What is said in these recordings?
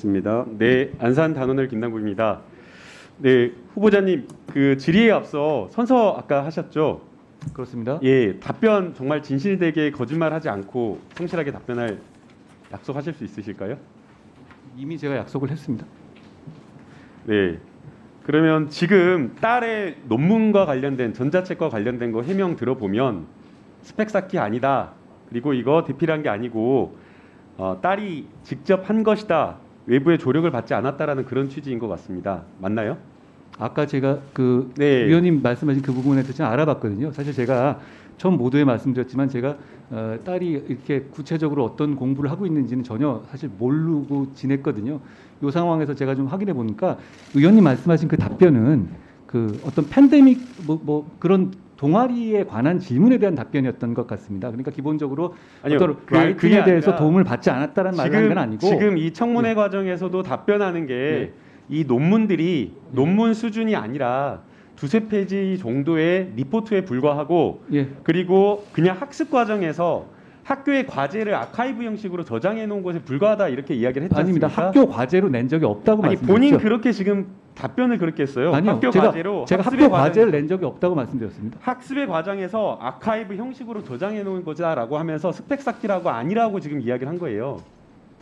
있습니다. 네, 안산 단원을 김남국입니다. 네, 후보자님 그 질의에 앞서 선서 아까 하셨죠? 그렇습니다. 예, 답변 정말 진실되게 거짓말하지 않고 성실하게 답변할 약속하실 수 있으실까요? 이미 제가 약속을 했습니다. 네. 그러면 지금 딸의 논문과 관련된 전자책과 관련된 거 해명 들어보면 스펙 쌓기 아니다. 그리고 이거 대필한 게 아니고 딸이 직접 한 것이다. 외부의 조력을 받지 않았다라는 그런 취지인 것 같습니다. 맞나요? 아까 제가 그 네. 위원님 말씀하신 그 부분에 대해서 알아봤거든요. 사실 제가 처음 모두에 말씀드렸지만 제가 딸이 이렇게 구체적으로 어떤 공부를 하고 있는지는 전혀 사실 모르고 지냈거든요. 이 상황에서 제가 좀 확인해 보니까 의원님 말씀하신 그 답변은 그 어떤 팬데믹 뭐 그런 동아리에 관한 질문에 대한 답변이었던 것 같습니다. 그러니까 기본적으로 아니요, 어떤 그게 라이팅에 대해서 아니라 도움을 받지 않았다는 말을 한 건 아니고 지금 이 청문회 과정에서도 답변하는 게 이 논문들이 논문 수준이 아니라 두세 페이지 정도의 리포트에 불과하고 예. 그리고 그냥 학습 과정에서 학교의 과제를 아카이브 형식으로 저장해 놓은 것에 불과하다 이렇게 이야기를 했지 아닙니다. 않습니까? 학교 과제로 낸 적이 없다고 아니 말씀드렸죠. 본인 그렇게 지금 답변을 그렇게 했어요. 아니요. 학교 제가 과제로 학습의 학교 과정- 과제를 낸 적이 없다고 말씀드렸습니다. 학습의 과정에서 아카이브 형식으로 저장해 놓은 거다라고 하면서 스펙 쌓기라고 아니라고 지금 이야기를 한 거예요.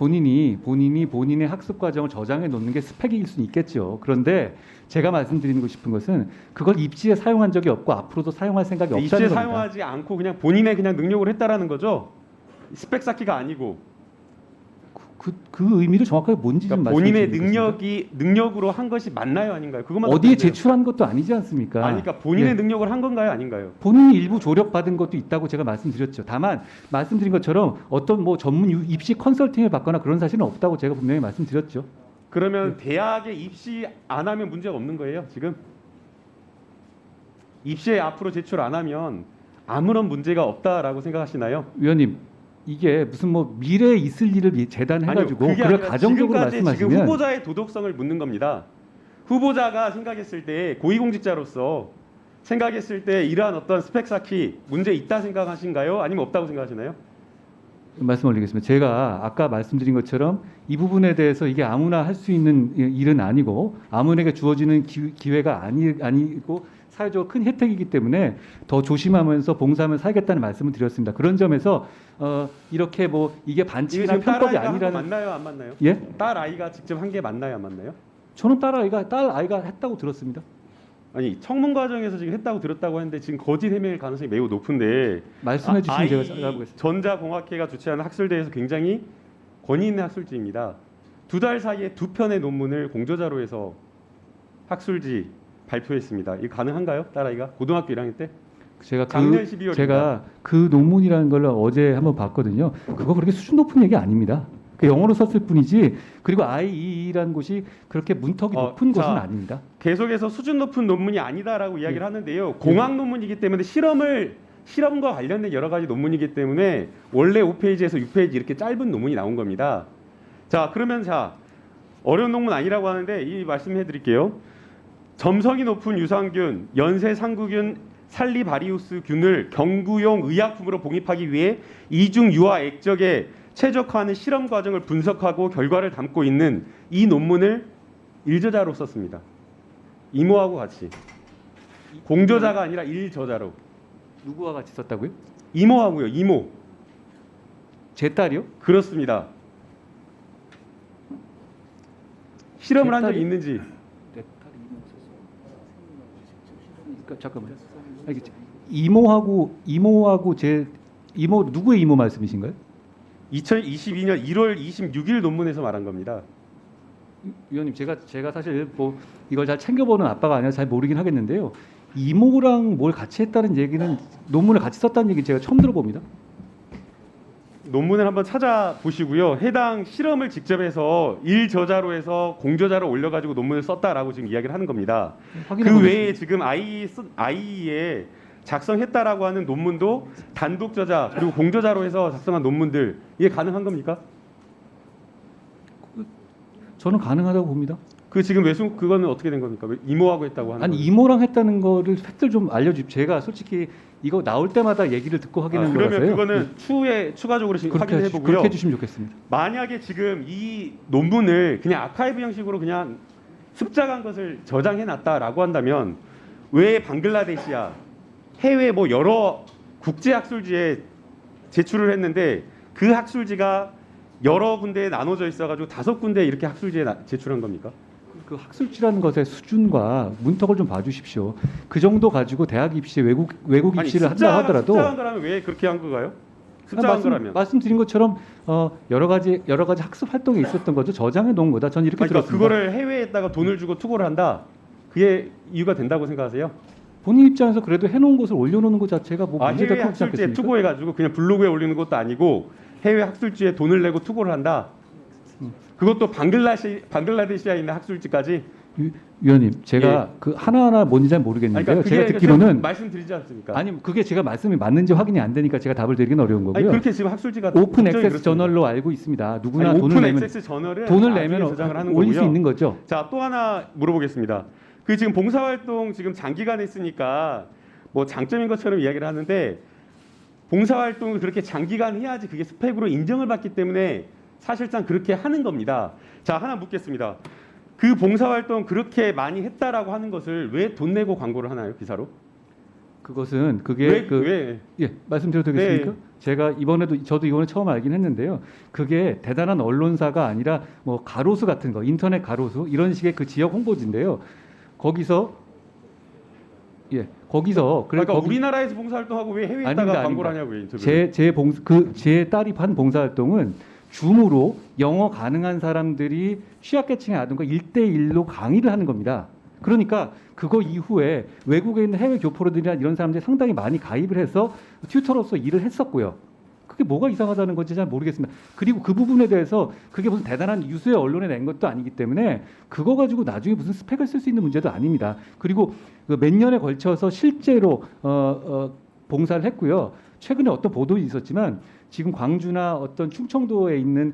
본인의 학습 과정을 저장해 놓는 게 스펙일 수는 있겠죠. 그런데 제가 말씀드리고 싶은 것은 그걸 입시에 사용한 적이 없고 앞으로도 사용할 생각이 없다는 입시에 겁니다. 사용하지 않고 그냥 본인의 그냥 능력으로 했다라는 거죠. 스펙 쌓기가 아니고 그 의미를 정확하게 뭔지 좀 그러니까 말씀해 본인의 주시겠습니까? 능력으로 한 것이 맞나요, 아닌가요? 그것만 어디에 답변해요. 제출한 것도 아니지 않습니까? 아니, 그러니까 본인의 예. 능력을 한 건가요, 아닌가요? 본인이 일부 조력받은 것도 있다고 제가 말씀드렸죠. 다만 말씀드린 것처럼 어떤 뭐 전문 입시 컨설팅을 받거나 그런 사실은 없다고 제가 분명히 말씀드렸죠. 그러면 대학에 입시 안 하면 문제가 없는 거예요, 지금? 입시에 앞으로 제출 안 하면 아무런 문제가 없다라고 생각하시나요? 위원님, 이게 무슨 뭐 미래에 있을 일을 재단해가지고 아니요, 그게 그걸 아니라 가정적으로 지금까지 지금 말씀하시면 후보자의 도덕성을 묻는 겁니다. 후보자가 생각했을 때 고위공직자로서 생각했을 때 이러한 어떤 스펙 쌓기 문제 있다 생각하신가요? 아니면 없다고 생각하시나요? 말씀 올리겠습니다. 제가 아까 말씀드린 것처럼 이 부분에 대해서 이게 아무나 할 수 있는 일은 아니고 아무에게 주어지는 기회가 아니고 사회적으로 큰 혜택이기 때문에 더 조심하면서 봉사하면 살겠다는 말씀을 드렸습니다. 그런 점에서 이렇게 뭐 이게 이게 반칙이나 지금 딸 편법이 아이가 한 거 아니라는 맞나요, 안 맞나요? 예? 딸 아이가 직접 한 게 맞나요, 안 맞나요? 저는 딸 아이가 했다고 들었습니다. 아니 청문 과정에서 지금 했다고 들었다고 하는데 지금 거짓 해명일 가능성이 매우 높은데 말씀해 주시면 아이 제가 알아보겠습니다. 전자공학회가 주최하는 학술대에서 굉장히 권위 있는 학술지입니다. 2달 사이에 2편의 논문을 공저자료에서 학술지 발표했습니다. 이거 가능한가요, 딸아이가? 고등학교 1학년 때? 작년 12월입니다. 제가 그 논문이라는 걸 어제 한번 봤거든요. 그거 그렇게 수준 높은 얘기 아닙니다. 그 영어로 썼을 뿐이지. 그리고 IEE라는 곳이 그렇게 문턱이 높은 자, 곳은 아닙니다. 계속해서 수준 높은 논문이 아니다라고 이야기를 하는데요. 공학 논문이기 때문에 실험과 관련된 여러 가지 논문이기 때문에 원래 5페이지에서 6페이지 이렇게 짧은 논문이 나온 겁니다. 자, 그러면 어려운 논문 아니라고 하는데 이 말씀해 드릴게요. 점성이 높은 유산균, 연쇄 상구균 살리바리우스 균을 경구용 의약품으로 봉입하기 위해 이중 유아 액적에 최적화하는 실험 과정을 분석하고 결과를 담고 있는 이 논문을 일저자로 썼습니다. 이모하고 같이. 공저자가 아니라 일저자로. 누구와 같이 썼다고요? 이모하고요. 이모. 제 딸이요? 그렇습니다. 실험을 한 적이 딸이? 있는지. 내 딸이 그러니까 잠깐만요. 이모하고 제 이모 누구의 이모 말씀이신가요? 2022년 1월 26일 논문에서 말한 겁니다. 위원님 제가 사실 뭐 이걸 잘 챙겨보는 아빠가 아니라 잘 모르긴 하겠는데요. 이모랑 뭘 같이 했다는 얘기는 논문을 같이 썼다는 얘기 제가 처음 들어봅니다. 논문을 한번 찾아보시고요. 해당 실험을 직접 해서 일저자로 해서 공저자로 올려가지고 논문을 썼다라고 지금 이야기를 하는 겁니다. 확인해 그 보겠습니다. 외에 지금 IE에 작성했다라고 하는 논문도 단독 저자 그리고 공저자로 해서 작성한 논문들 이게 가능한 겁니까? 저는 가능하다고 봅니다. 그 지금 외수 그거는 어떻게 된 겁니까? 왜 이모하고 했다고 하는 아니 거예요? 이모랑 했다는 거를 팩트를 좀 알려주십시오. 제가 솔직히 이거 나올 때마다 얘기를 듣고 확인한 그러면 거라서요. 그거는 추후에 추가적으로 지금 그렇게 확인해 보고요. 그렇게 해주시면 좋겠습니다. 만약에 지금 이 논문을 그냥 아카이브 형식으로 그냥 습작한 것을 저장해 놨다라고 한다면 왜 방글라데시야 해외 뭐 여러 국제 학술지에 제출을 했는데 그 학술지가 여러 군데에 나눠져 있어가지고 5군데 이렇게 학술지에 제출한 겁니까? 그 학술지라는 것의 수준과 문턱을 좀 봐주십시오. 그 정도 가지고 대학 입시에 외국 입시를 한다 하더라도 습작한 거라면 왜 그렇게 한 거가요? 습작한 거라면. 말씀드린 것처럼 여러 가지 학습 활동에 있었던 거죠. 저장해 놓은 거다. 전 이렇게 그러니까 들었습니다. 그거를 해외에다가 돈을 주고 투고를 한다. 그게 이유가 된다고 생각하세요? 본인 입장에서 그래도 해놓은 것을 올려놓는 것 자체가 뭐 해외 문제될 것 같지 학술지에 않겠습니까? 투고해가지고 그냥 블로그에 올리는 것도 아니고 해외 학술지에 돈을 내고 투고를 한다. 그것도 방글라데시아에 있는 학술지까지. 위원님, 제가 그 하나하나 뭔지 잘 모르겠는데요. 그러니까 제가 그게 듣기로는 말씀드리지 않습니까? 아니 그게 제가 말씀이 맞는지 확인이 안 되니까 제가 답을 드리긴 어려운 아니, 거고요. 그렇게 지금 학술지가 오픈 국정이 액세스 그렇습니다. 저널로 알고 있습니다. 누구나 아니, 돈을 오픈 내면 액세스 저널은 돈을 나중에 내면 저장을 하는 올릴 수 거고요. 있는 거죠. 자, 또 하나 물어보겠습니다. 그 지금 봉사활동 지금 장기간 했으니까 뭐 장점인 것처럼 이야기를 하는데 봉사활동을 그렇게 장기간 해야지 그게 스펙으로 인정을 받기 때문에 사실상 그렇게 하는 겁니다. 자, 하나 묻겠습니다. 그 봉사활동 그렇게 많이 했다라고 하는 것을 왜 돈 내고 광고를 하나요, 기사로? 그것은 그게 왜? 예, 말씀드려도 되겠습니까? 네. 제가 저도 이번에 처음 알긴 했는데요. 그게 대단한 언론사가 아니라 뭐 가로수 같은 거, 인터넷 가로수 이런 식의 그 지역 홍보지인데요. 거기서 그러니까 우리나라에서 봉사활동하고 왜 해외에다가 아닙니다, 광고를 아닙니다. 하냐고요, 인터뷰. 제 딸이 한 봉사활동은 줌으로 영어 가능한 사람들이 취약계층이라든가 1대1로 강의를 하는 겁니다. 그러니까 그거 이후에 외국에 있는 해외 교포들이나 이런 사람들이 상당히 많이 가입을 해서 튜터로서 일을 했었고요. 그게 뭐가 이상하다는 건지 잘 모르겠습니다. 그리고 그 부분에 대해서 그게 무슨 대단한 유수의 언론에 낸 것도 아니기 때문에 그거 가지고 나중에 무슨 스펙을 쓸 수 있는 문제도 아닙니다. 그리고 그 몇 년에 걸쳐서 실제로 봉사를 했고요. 최근에 어떤 보도도 있었지만 지금 광주나 어떤 충청도에 있는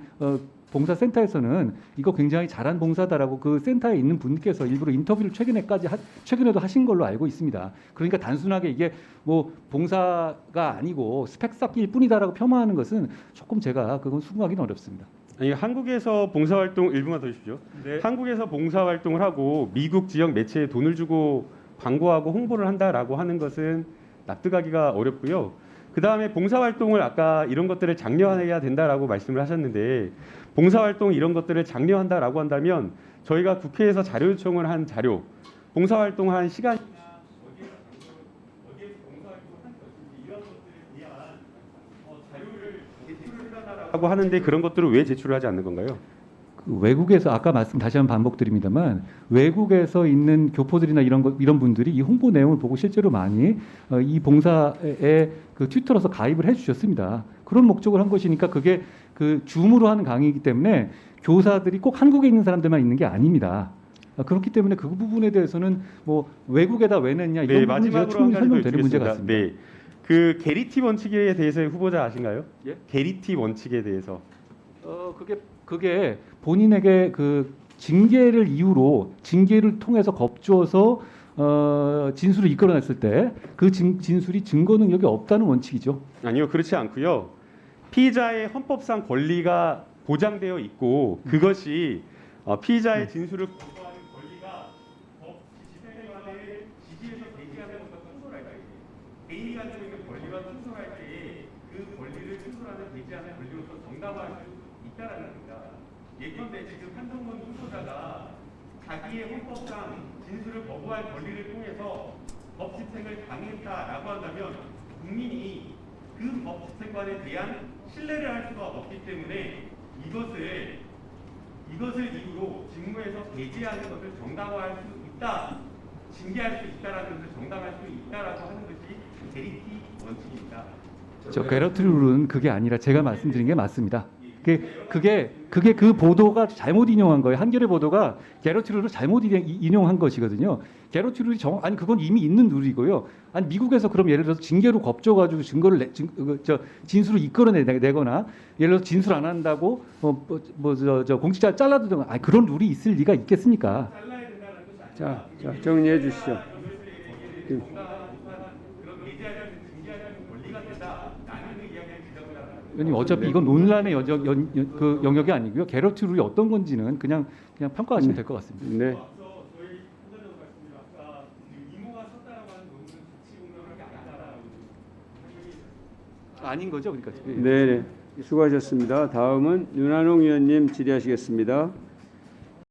봉사센터에서는 이거 굉장히 잘한 봉사다라고 그 센터에 있는 분께서 일부러 인터뷰를 최근에도 하신 걸로 알고 있습니다. 그러니까 단순하게 이게 뭐 봉사가 아니고 스펙 쌓기일 뿐이다라고 폄하하는 것은 조금 제가 그건 수긍하기는 어렵습니다. 아니, 한국에서 봉사활동 일부만 더 주십시오. 네. 한국에서 봉사활동을 하고 미국 지역 매체에 돈을 주고 광고하고 홍보를 한다라고 하는 것은 납득하기가 어렵고요. 그 다음에 봉사활동을 아까 이런 것들을 장려해야 된다라고 말씀을 하셨는데 봉사활동 이런 것들을 장려한다라고 한다면 저희가 국회에서 자료 요청을 한 자료, 봉사활동한 시간 하고 하는데 그런 것들을 왜 제출을 하지 않는 건가요? 그 외국에서 아까 말씀 다시 한번 반복드립니다만 외국에서 있는 교포들이나 이런 분들이 이 홍보 내용을 보고 실제로 많이 이 봉사에 그 튜터로서 가입을 해주셨습니다. 그런 목적을 한 것이니까 그게 그 줌으로 하는 강의이기 때문에 교사들이 꼭 한국에 있는 사람들만 있는 게 아닙니다. 그렇기 때문에 그 부분에 대해서는 뭐 외국에다 왜 냈냐 이런 네, 부분은 제가 마지막으로 한 충분히 가지 더 설명되는 문제 여쭙겠습니다. 같습니다. 네, 그 게리티 원칙에 대해서의 후보자 아신가요? 예? 게리티 원칙에 대해서. 그게 본인에게 그 징계를 이유로 징계를 통해서 겁주어서 진술을 이끌어냈을 때 그 진술이 증거 능력이 없다는 원칙이죠. 아니요, 그렇지 않고요. 피의자의 헌법상 권리가 보장되어 있고 그것이 피의자의 진술을 거부하는 권리가 법 집행관의 지지에서 대기하는 것과 충돌할 때 개인이 가지고 있는 권리와 충돌할 때 그 권리를 충돌하는 대지하는 권리로서 정당화할 수 있다라는 겁니다. 예컨대 지금 한동훈 후보자가 자기의 헌법상 진술을 거부할 권리를 통해서 법 집행을 강행했다라고 한다면 국민이 그 법 집행관에 대한 신뢰를 할 수가 없기 때문에 이것을 이유로 직무에서 배제하는 것을 정당화할 수 있다, 징계할 수 있다라는 것을 정당화할 수 있다라고 하는 것이 게리티 원칙입니다. 저 게러트 룰은 그게 아니라 제가 말씀드린 게 맞습니다. 그게 그 보도가 잘못 인용한 거예요. 한겨레 보도가 게러트룰을 잘못 인용한 것이거든요. 게러트룰이 아니 그건 이미 있는 룰이고요. 아니 미국에서 그럼 예를 들어서 징계로 겁줘가지고 증거를 진술을 이끌어내거나 예를 들어서 진술 안 한다고 저 공직자 잘라두든가 아니 그런 룰이 있을 리가 있겠습니까? 자, 정리해 주시죠. 의원님 어차피 이건 논란의 그 영역이 아니고요. 게러트 룰이 어떤 건지는 그냥 평가하시면 될 것 같습니다. 네. 아닌 거죠, 그러니까. 네, 수고하셨습니다. 다음은 윤한홍 의원님 질의하시겠습니다.